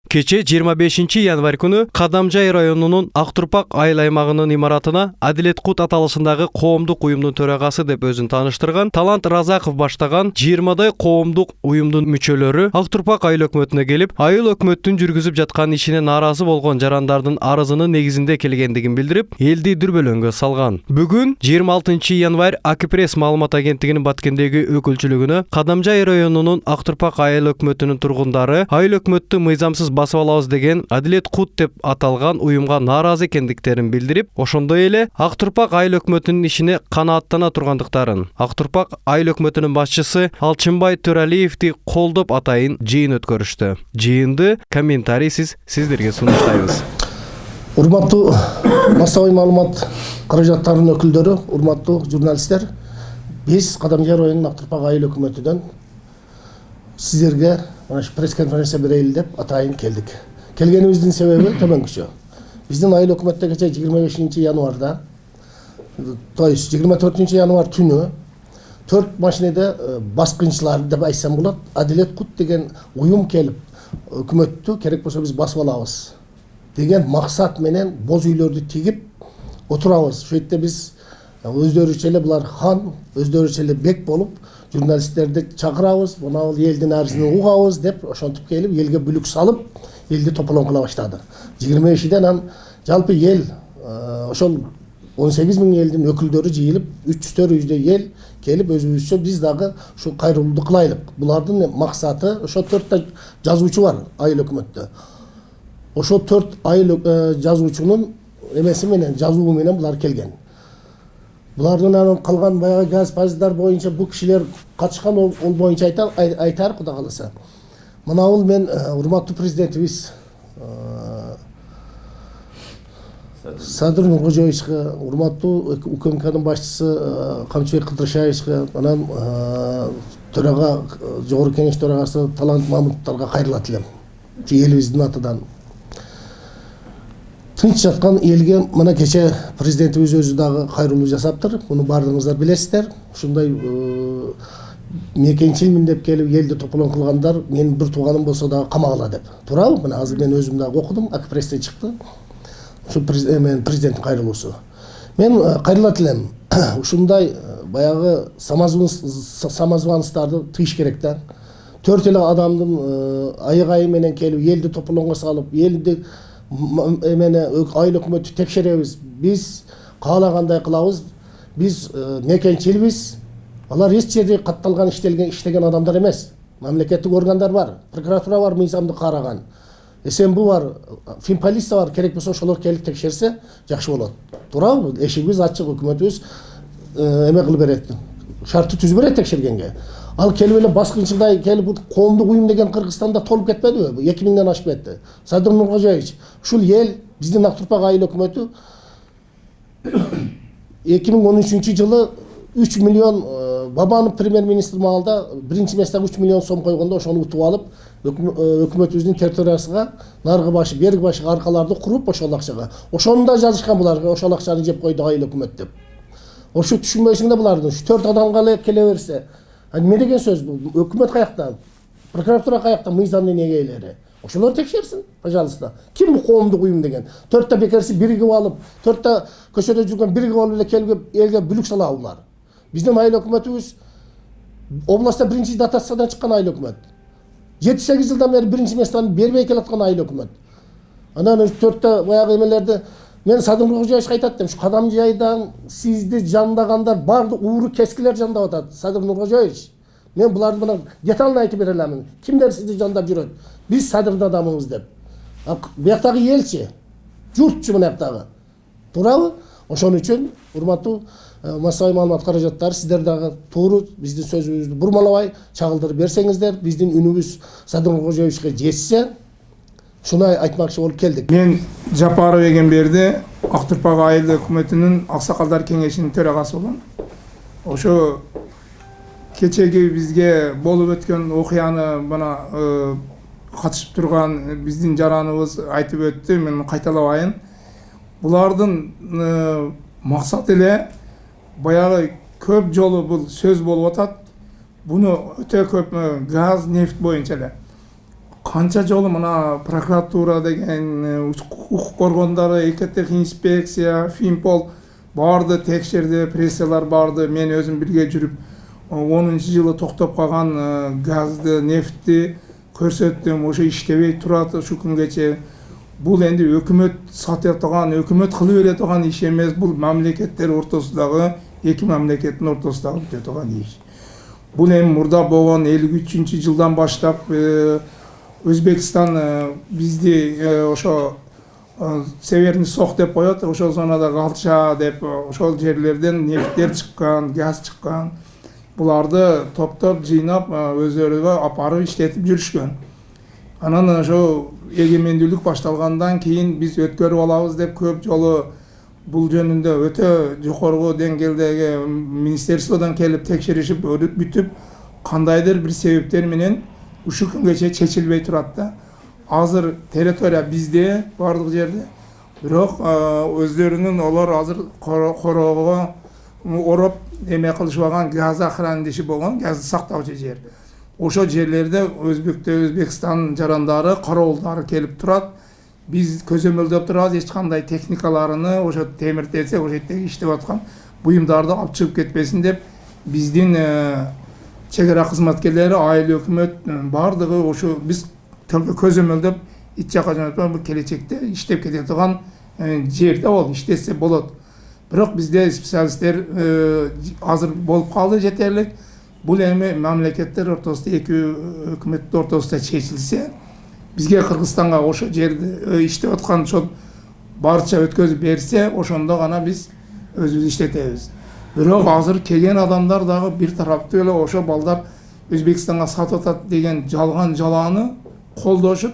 Кече 25 январь күнү Кадамжай районунун Актурпак айыл аймагынын имаратына Адилет Кут аталышындагы коомдук уюмдун төрагасы деп өзүн тааныштырган Талант Разаков баштаган 20дай коомдук уюмдун мүчөлөрү Актурпак айыл өкмөтүнө келип, айыл өкмөттүн жүргүзүп жаткан ишине нааразы болгон жарандардын арызынын негизинде келгендигин билдирип, элди дүрбөлөңгө салган. Бүгүн 26 январь Акипресс маалымат агенттигинин Баткендеги өкүлчүлүгүнө Кадамжай районунун Актурпак айыл өкмөтүнүн тургундары айыл өкмөттү мыйзамсыз басып алабыз деген Адилет Кут деп аталган уюмга нааразы экендиктерин билдирип, ошондой эле Актурпак айыл өкмөтүнүн ишине канааттана тургандыктарын, Актурпак айыл өкмөтүнүн башчысы Алчынбай Төралиевди колдоп атайын жыйын өткөрүштү. Жыйынды комментарийсиз сиздерге сунуштайбыз. Урматтуу массабый маалымат каражаттарынын өкүлдөрү, урматтуу журналисттер, биз Кадамжай районунун Актурпак айыл өкмөтүнөн сиздерге пресс-конференция берейин деп атайын келдик. Келгенибиздин себеби төмөнкүчө. Биздин айыл өкмөттө кече 25 январда, то есть 24 январ түнү 4 машинеде баскынчылар деп айтсам болот, Адилет Кут деген уюм келип, өкмөттү керек болсо биз басып алабыз деген максат менен боз үйлөрдү тигип отурабыз. Ошол жерде биз өздөрүчө эле булар хан, өздөрүчө эле бек болуп, журналисттерди чакырабыз, мына бул элдин арызын угабыз деп ошентип келип, элге бүлүк салып, элди тополоң кыла баштады. 25-ден ан жалпы эл, ошол 18 000 элдин өкүлдөрү жыйылып, 300 ел келип, өзүбүзчө биз дагы ушу кайрылууну кылайлык. Булардын максаты, ошо 4 жазуучу бар айыл өкмөттө. Ошо 4 айыл жазуучунун эмеси менен, жазуу менен булар келген. Булардын калган баягы газ паздар боюнча бу кишилер катышкан, ол боюнча айтар Кудай кааласа. Мына бул мен урматтуу президентибиз Садыр Нуркожоевичке, урматтуу УКМКнын башчысы Камчыбек Кыдыршаевичке, анан төрага, жогорку кеңеш төрагасы Талант Мамытовторго кайрылат элем. Элибиздин атынан. Тынч жаткан элге мына кече президентибиз өзү дагы кайрылуу жасаптыр. Муну баардыгыңыздар билесиздер. Ушундай мекенчилмин деп келип элди тополоң кылгандар менин бир тууганым болсо дагы камагыла деп. Туурабы? Мына азыр мен өзүм дагы окудум, Акипрессте чыкты. Ушу президенттин кайрылуусу. Мен кайрылат элем. Ушундай баягы самозванецтарды тыйыш керек да. 4 эле адамдын айыгайы менен келип элди тополоңго салып, элди айыл өкмөттү текшеребиз, биз каалагандай кылабыз, биз мекенчилбиз. Алар эч жерде катталган иштеген адамдар эмес. Мамлекеттик органдар бар, прокуратура бар, мыйзамды караган. СМБ бар, Финполиция бар, керек болсо ошолор келип текшерсе жакшы болот. Туурабы? Эшигибиз ачык, өкмөтүбүз эме кылып берет. Шартты түзүп берет текшергенге. Ал келип эле баскынчылдай келип коомдук уюм деген Кыргызстанда толуп кетпедиби? 2000ден ашып кетти. Садыр Нуркожоевич, ушул эл биздин Актурпак айыл өкмөтү 2013 жылы 3 миллион Бабанов премьер-министр маалда биринчи месттеги 3 миллион сом койгондо ошону утуп алып, өкмөтүбүздүн территориясына наргы башы, берги башы аркаларды куруп ошол акчага. Ошону да жазышкан буларга, ошол акчаны жеп койду айыл өкмөт деп. Ошо түшүнбөйсүң да булардын 4 адамга эле келе берсе. Неме деген сөз бул? Өкмөт каякта? Прокуратура каякта? Мыйзамдын эгелери. Ошолор текшерсин, пожалуйста. Ким бул коомдук уюм деген? 4 бекерси биригип алып, 4 көчөдө жүргөн биригип алып эле келип элге бүлүк салабы булар. Биздин айыл өкмөтүбүз областта биринчи дотациядан чыккан айыл өкмөт. 7-8 жылдан бери биринчи местаны бербей келаткан айыл өкмөт. Анан 4 баягы эмелерди мен Садыр Нуркожоевичке айтат дем, ушу Кадамжайдан сизди жандагандар баардык ууру кескилер жандап атат. Садыр Нуркожоевич, мен буларды мына деталын айтып бере аламын. Кимдер сизди жандап жүрөт? Биз Садырдын адамыбыз деп. Бияктагы элчи, журтчу мынаяктагы. Туурабы? Ошон үчүн урматтуу массабый маалымат каражаттары, сиздер дагы туура биздин сөзүбүздү бурмалабай чагылдырып берсеңиздер, биздин үнүбүз Садыр Нуркожоевичке жетсе, шуну айтмакчы болуп келдик. Мен Жапаров Эгемберди Актурпак айыл өкмөтүнүн аксакалдар кеңешинин төрагасы болом. Ошо кечеги бизге болуп өткөн окуяны мына катышып турган биздин жараныбыз айтып өттү, мен кайталабайын. Булардын максаты эле баягы көп жолу бул сөз болуп атат. Буну өтө көп газ, нефть боюнча эле. канча жолу мына прокуратура деген, укук коргондору, экотех инспекция, Финпол барды текшерди, прессалар барды. Мен өзүм бирге жүрүп 10-жылы токтоп калган газды, нефтти көрсөттүм. Ошо иштебей турат ушу күнгече. Бул энди өкмөт сата турган, өкмөт кылып бере турган иш эмес. Бул мамлекеттер ортосундагы, эки мамлекеттин ортосундагы өтө турган иш. Бул эми мурда болгон 53-жылдан баштап Өзбекстан бизди ошо Северный Сох деп коет, ошол зонада Галча деп ошол жерлерден нефттер чыккан, газ чыккан. Буларды топтоп, жыйнап, өздөрүгө апарып иштетип жүрүшкөн. Анан ошо эгемендүүлүк башталгандан кийин биз өткөрүп алабыз деп көп жолу бул жөнүндө өтө жогорку деңгээлдеги министерстводон келип текшеришип бүтүп, кандайдыр бир себептер менен ушу күнгече чечилбей турат да. Азыр территория бизде, бардык жерде. Бирок өздөрүнүн олар азыр короого ороп эме кылышыбаган газ хранилиши болгон, газды сактоочу жер. Ошо жерлерде Өзбекстан жарандары, кароолдары келип турат. Биз көзөмөлдөп турабыз, эч кандай техникаларыны, ошо темиртесе, ошо жердеги иштеп аткан буюмдарды алып чыгып кетпесин деп биздин чегара кызматкерлери, айыл өкмөт бардыгы ошо биз көзөмөлдөп ич жака жөнөтүп, бул келечекте иштеп кете турган жерде ол иштесе болот. Бирок бизде специалисттер азыр болуп калды жетерлик. Бул эми мамлекеттер ортосунда, эки өкмөттүн ортосунда чечилсе, бизге Кыргызстанга ошо жерди иштеп аткан ошо барча өткөзүп берсе, ошондо гана биз өзүбүз иштетебиз. Бирок азыр келген адамдар дагы бир тараптуу эле ошо балдар Өзбекстанга сатып атат деген жалган жалааны колдошуп,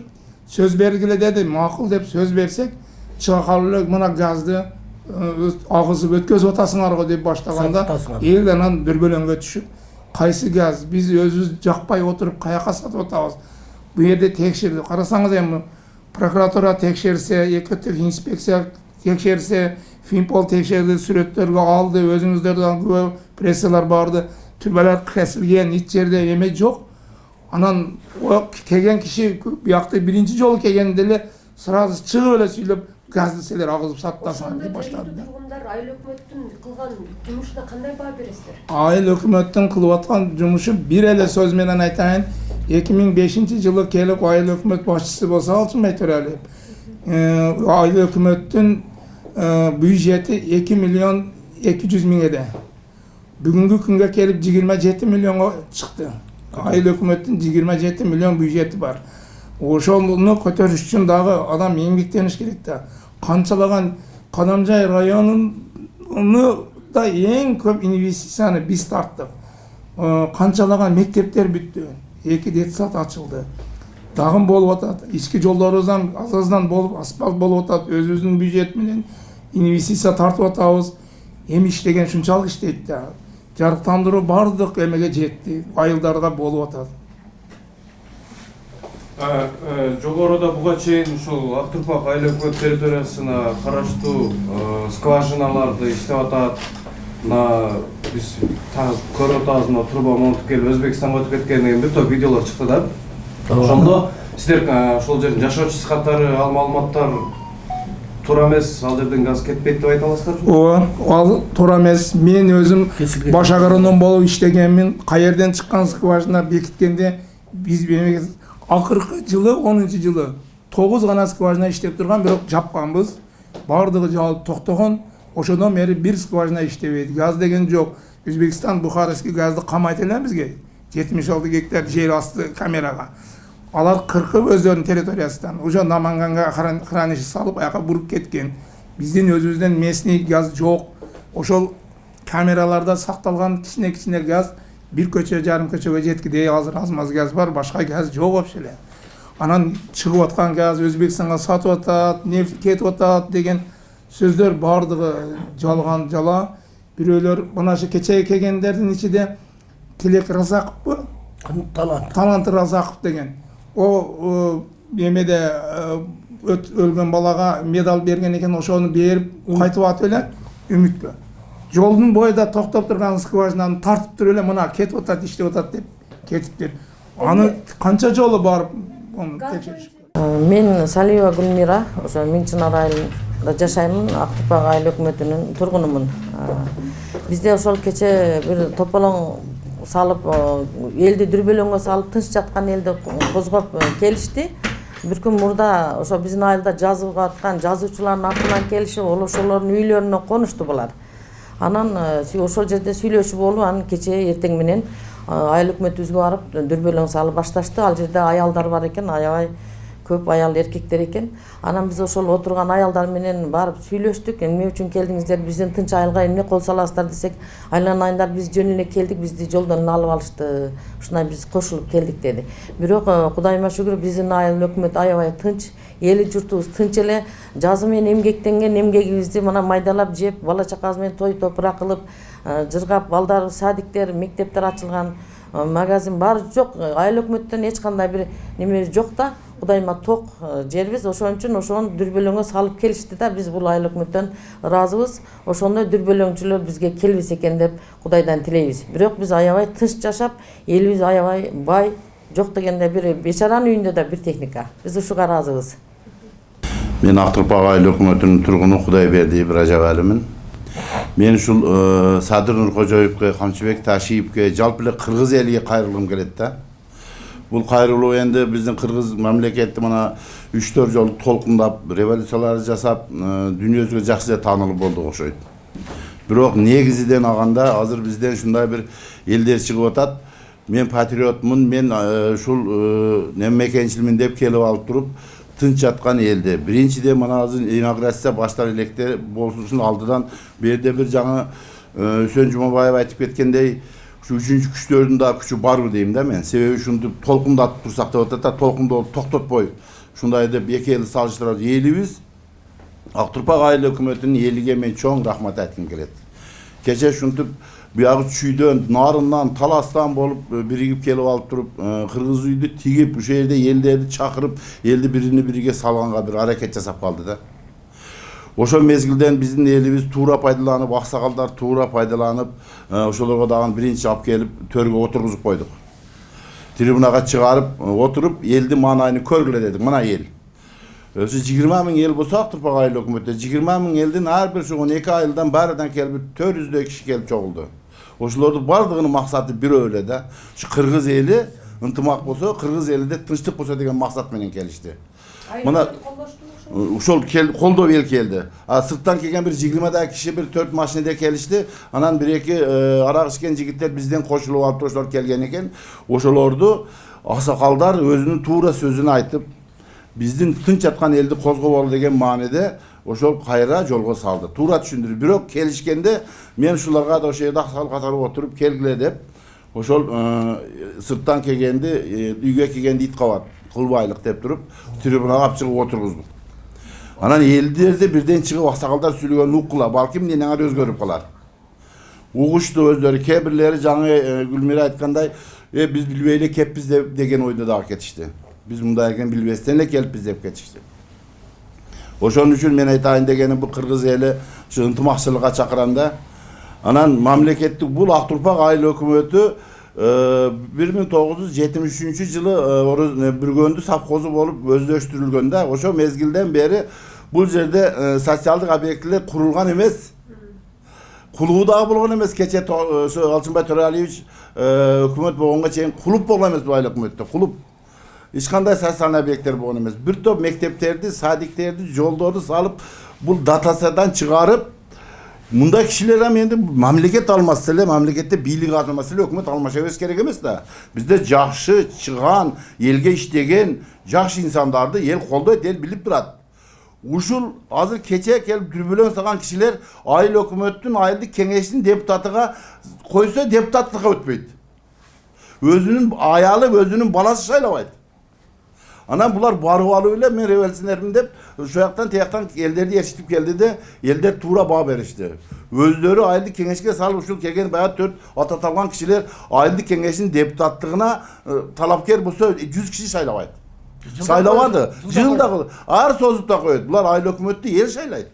сөз бергиле деди, макул деп сөз берсек, чыга калып эле мына газды агызып өткөзүп атасыңар го деп баштаганда, эл анан дүрбөлөңгө түшүп, кайсы газ биз өзүбүз жакпай отуруп каяка сатып атабыз? Бу жерде текшерди. Карасаңыз эми прокуратура текшерсе, экотех инспекция текшерсе, Финпол текшерди, сүрөттөргө алды, өзүңүздөрдөн күбө прессалар барды, түбөлөр кесилген, ич жерде эме жок. Анан келген киши биякта биринчи жолу келгенде эле сразу чыгып эле сүйлөп, газды силер агызып саттасыңар деп баштады. Тургундар айыл өкмөттүн кылган жумушуна кандай баа бересиздер? Айыл өкмөттүн кылып аткан жумушу бир эле сөз менен айтайын. 2005-жылы келип айыл өкмөт башчысы болсо Алчынбай Төрәлиев. Айыл өкмөттүн бюджети 2.200.000 эде. Бүгүнкү күнгө келип 27 миллионго чыкты. Айыл өкмөттүн 27 миллион бюджети бар. Ошону көтөрүш үчүн дагы адам эмгектениш керек да. Канчалаган Кадамжай районуна да эң көп инвестицияны биз тарттык. Канчалаган мектептер бүттү. 2 детсад ачылды. Дагы болуп атат. Ички жолдорубуздан азаздан болуп, асфальт болуп атат. Өзүбүздүн бюджет менен инвестиция тартып атабыз. Эми иштеген шунчалык иштейт да. Жарыктандыруу бардык эмеге жетти. Айылдарга болуп атат. Жогоруда буга чейин ушул Актурпак айыл өкмөт территориясына караштуу скважиналарды иштеп атат. Биз көрүп атабыз, мына труба монтуп келип Өзбекстанга өтүп кеткен деген бир топ видеолор чыкты да. Ошондо сиздер ошол жердин жашоочусу катары ал маалыматтар туура эмес, ал жерден газ кетпейт деп айта аласыздарбы? Ооба, ал туура эмес. Мен өзүм баш агроном болуп иштегенмин. Каерден чыккан скважина бекиткенде биз акыркы жылы 10-жылы 9 гана скважина иштеп турган, бирок жапканбыз. Бардыгы жабылып токтогон. Ошодон бери бир скважина иштебейт. Газ деген жок. Өзбекстан Бухарский газды камайт эле бизге. 76 гектар жер асты камерага. Алар 40 өздөрүнүн территориясынан. Уже Наманганга хранилище салып, аяка буруп кеткен. Биздин өзүбүздөн местный газ жок. Ошол камераларда сакталган кичине газ бир көчө, жарым көчөгө жеткидей азыр аз-маз газ бар, башка газ жок вообще эле. Анан чыгып аткан газ Өзбекстанга сатып атат, нефть кетип атат деген сөздөр бардыгы жалган жала. Бирөөлөр мынашы кечеге келгендердин ичинде Тилек Разаковпу? Талант Разаков деген. О эмеде өлгөн балага медаль берген экен, ошону берип кайтып атып эле үмүткө. Жолдун боюда токтоп турган скважинаны тартып туруп эле мына кетип атат, иштеп атат деп кетиптир. Аны канча жолу барып onu Gaz tekşiriş. boyunca Мен Салиева Гүлмира, ошо Миңчинар айылында жашаймын, Актурпак айыл өкмөтүнүн тургунумун. Бизде ошол кече бир тополоң салып, элди дүрбөлөңгө салып, тынч жаткан элди козгоп келишти. Бир күн мурда ошо биздин айылда жазып аткан жазуучулардын артынан келишип, ошолордун үйлөрүнө конушту булар. Анан ошол жерде сүйлөшүп болуп, анан кече эртең менен айыл өкмөтүбүзгө барып дүрбөлөң салып башташты. Ал жерде аялдар бар экен, аябай көп аял эркектер экен. Анан биз ошол отурган аялдар менен барып сүйлөштүк. Эмне үчүн келдиңиздер? Биздин тынч айылга эмне кол саласыздар десек, айланайындар биз жөн эле келдик, бизди жолдон алып алышты. Ушундай биз кошулуп келдик деди. Бирок Кудайыма шүгүр биздин айыл өкмөт аябай тынч, эли журтубуз тынч эле, жазы менен эмгектенген эмгегибизди мына майдалап жеп, бала чакабыз менен той топурак кылып, жыргап, балдар, садиктер, мектептер ачылган, магазин бар жок. Айыл өкмөттөн эч кандай бир неме жок да. Кудайыма ток жербиз, ошон үчүн ошону дүрбөлөңгө салып келишти да, биз бул айыл өкмөттөн ыраазыбыз. Ошондой дүрбөлөңчүлөр бизге келбесе экен деп Кудайдан тилейбиз. Бирок биз аябай тынч жашап, элибиз аябай бай, жок дегенде бир бечаранын үйүндө да бир техника. Биз ушуга ыраазыбыз. Мен Актурпак айыл өкмөтүнүн тургуну Кудайбердиев Ражабалимин. Мен ушул Садыр Нуркожоевке, Камчыбек Ташиевке, жалпы эле кыргыз элиге кайрылгым келет да. Бул кайрылуу энди биздин кыргыз мамлекети мына 3-4 жолу толкундап, революцияларды жасап, дүйнөсүгө жакшы эле таанылып болдук окшойт. Бирок негизиден алганда азыр бизден ушундай бир элдер чыгып атат. Мен патриотмун, мен ушул мекенчилмин деп келип алып туруп, тынч жаткан элде. Биринчиден мына азыр инаугурация баштар электе болушунун алдыдан берде бир жаңы Үсөн Жумабаев айтып кеткендей, үчүнчү күчтөрдүн да күчү барбы дейм да мен. Себеби ушунтип толкундатып турсак деп атат да, толкунду токтотпой ушундай деп эки элди салыштырат. Элибиз Актурпак айыл өкмөтүнүн элиге мен чоң рахмат айткым келет. Кече ушинтип биягы чүйдөн, нарындан, таластан болуп биригип келип алып туруп, кыргыз үйдү тигип, ушул жерде элдерди чакырып, элди биrini бирге салганга бир аракет жасап калды да. Ошол мезгилден биздин элибиз туура пайдаланып, аксакалдар туура пайдаланып, ошолорго дагы биринчи алып келип төргө отургузуп койдук. Трибунага чыгарып, отуруп, элдин маанайын көргүлө дедик. Мына эл. Өзү 20 000 ел болсо Актурпак айыл өкмөтү 20 000 элдин ар бир ушул 2 айылдан баарынан келип 400 киши келип чогулду. Ошолордун бардыгынын максаты бирөө эле да. Ушу кыргыз эли ынтымак болсо, кыргыз элиде тынчтык болсо деген максат менен келишти. Мына ошол колдоп эл келди. Сырттан келген бир 20 киши бир 4 машинеде келишти. Анан бир эки арак ичкен жигиттер бизден кошулуп алып ошолор келген экен. Ошолорду аксакалдар өзүнүн туура сөзүн айтып, биздин тынч жаткан элди козгоп ал деген маанеде ошол кайра жолго салды. Туура түшүндүрүп, бирок келишкенде мен ушуларга да ошол жерде аксакал катары отуруп келгиле деп, ошол сырттан келгенди, үйгө келгенди ит кабат, кылбайлык деп туруп, трибунага алып чыгып отургуздук. Анан элдерди бирден чыгып аксакалдар сүйлөгөн уккула, балким денеңер өзгөрүп калар. Угушту өздөрү, кээ бирлери жаңы Гүлмира айткандай, биз билбей эле кеппиз деген ойдо дагы кетишти. Biz munda eкен bilbestен эле келип деп кетишти. Ошон үчүн мен айтайын дегеним бул кыргыз эли ушу ынтымакчылыкка чакырам да. Анан мамлекеттик бул Актурпак айыл өкмөтү 1973 жылы бүргөндү совхозу болуп өздөштүрүлгөн да. Ошо мезгилден бери бул жерде социалдык объектилер курулган эмес. Кулуу дагы болгон эмес. Кече ошо Алчынбай Төралиевич өкмөт болгонго чейин кулуп болгон эмес бул айыл өкмөттө. Кулуп эч кандай социалдык объекттер болгон эмес. Бир топ мектептерди, садиктерди, жолдорду салып, бул дотациядан чыгарып, мындай кишилер эми мамлекет алмаса эле, мамлекетте бийлик алмаса эле өкмөт алмаша бериш керек эмес да. Бизде жакшы чыган, элге иштеген жакшы инсандарды эл колдойт, эл билип турат. Ушул азыр кече келип дүрбөлөң салган кишилер айыл өкмөттүн, айылдык кеңештин депутатыга койсо депутаттыкка өтпөйт. Өзүнүн аялы, өзүнүн баласы шайлабайт. Анан булар барып алып эле мен революционермин деп ошол жактан тияктан элдерди ээрчитип келди де, элдер туура баа беришти. Өздөрү айылдык кеңешке салып ушул келген баягы 4 ата талган кишилер айылдык кеңештин депутаттыгына талапкер болсо 100 киши шайлабайт. Шайлабады. Жылда ар созуп да коет. Булар айыл өкмөттү эл шайлайт.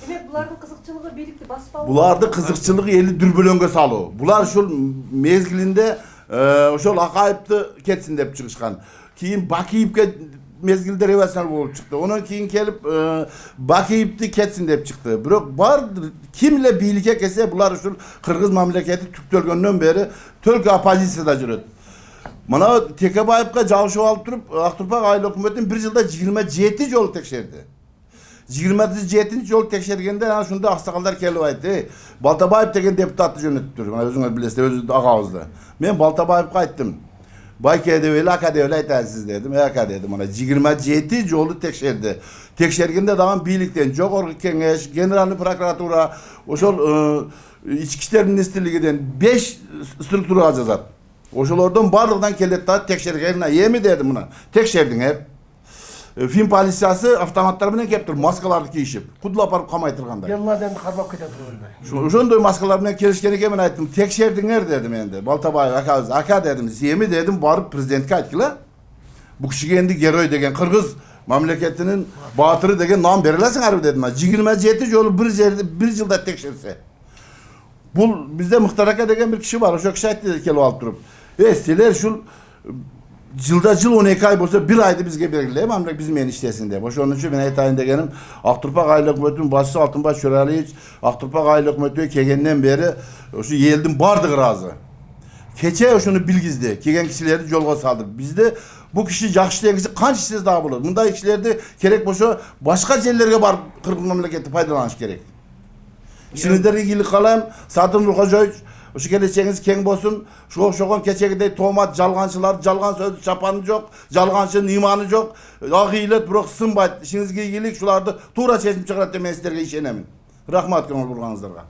Демек булардын кызыкчылыгы бийликти баспау. Булардын кызыкчылыгы элди дүрбөлөңгө салуу. Булар ушул мезгилинде ошол Акаевди кетсин деп чыгышкан. Keyin Bakiyev'e mezgilde revasyonel bolup çıktı. Ondan keyin kelip Bakiyev'di ketsin dep çıktı. Biroq bardır kimle biylike kelse bular uşul Kırgız mamlaketi Türk beri Türk opozisiyada жүрөt. Mana Tekebayev'ga jabışıp alıp turup Aktürpak Aile Hökümeti'nin bir yılda 27 jol tekşerdi. 27 jol tekşergende ana şunda aksakallar kelip aytdı. Baltabayev degen deputatты jönötüp mana özüňiz bilesizler, özü agabızda. Men Baltabayev'ga aytdım. Baykede öyle akade öyle aytarsız dedim. Aka dedim ona 27 jolu tekşerdi. Tekşergende dağın birlikten Jogorku Kengeş, Generalni prokuratura, oşol İçki İşler Ministerligi'den 5 struktura jazat. Oşolordan barlığından kellet da tekşergenine yemi dedim buna. Tekşerdin hep. Film polisiyası avtomatlar bilen keptir, maskalarını kiyişip, kudla aparıp kamaytırganda. Yanlardan karmak ketedi öyle. Şondoy maskalar bilen kelişkenike men aytdım. Tekşerdiňer dedim endi. Baltabayev aka dedim. Yemi dedim barıp prezidentke aytkyla. Bu kişiге endi Geroy degen Kırgız mamleketinin batırı degen nam berilesiň harbi dedim. 27 jolu bir yılda tekşerse. Bu bizde Muhtar Aka degen bir kişi var. Oşo kişi aytdy kelip alıp turup. Sizler şul yılda 12 ay bolsa bir ayda bizge belgileyip amrak bizim eniştesinde. Oşonun üçin men aytayın degenim Aktürpak Aile Hökümeti'nin başçısı Altınbaş Şöraliýew Aktürpak Aile Hökümeti'ne kelgenden beri şu yeldin bardyk razı. Keçe oşunu bilgizdi. Kelgen kişilerdi jolga saldı. Bizde bu kişi jakşı diyen kişi kançysız daha bolar. Bunday kişilerdi kerek bolsa başka yerlerge barıp Kırgız mamleketi faydalanyş kerek. İşinizde ilgili kalam Sadır Nurkojoy şu geleceğiniz keng bolsun. Şoğun keçegide tomat jalgançılar, jalgan söz çapanı yok, jalgançının imanı yok. Agilet biroq sınbayt. İşinizge ilgili şulardı tuğra seçim çıkarat demen sizlerge işenemin. Rahmat köngül bulganızlarga.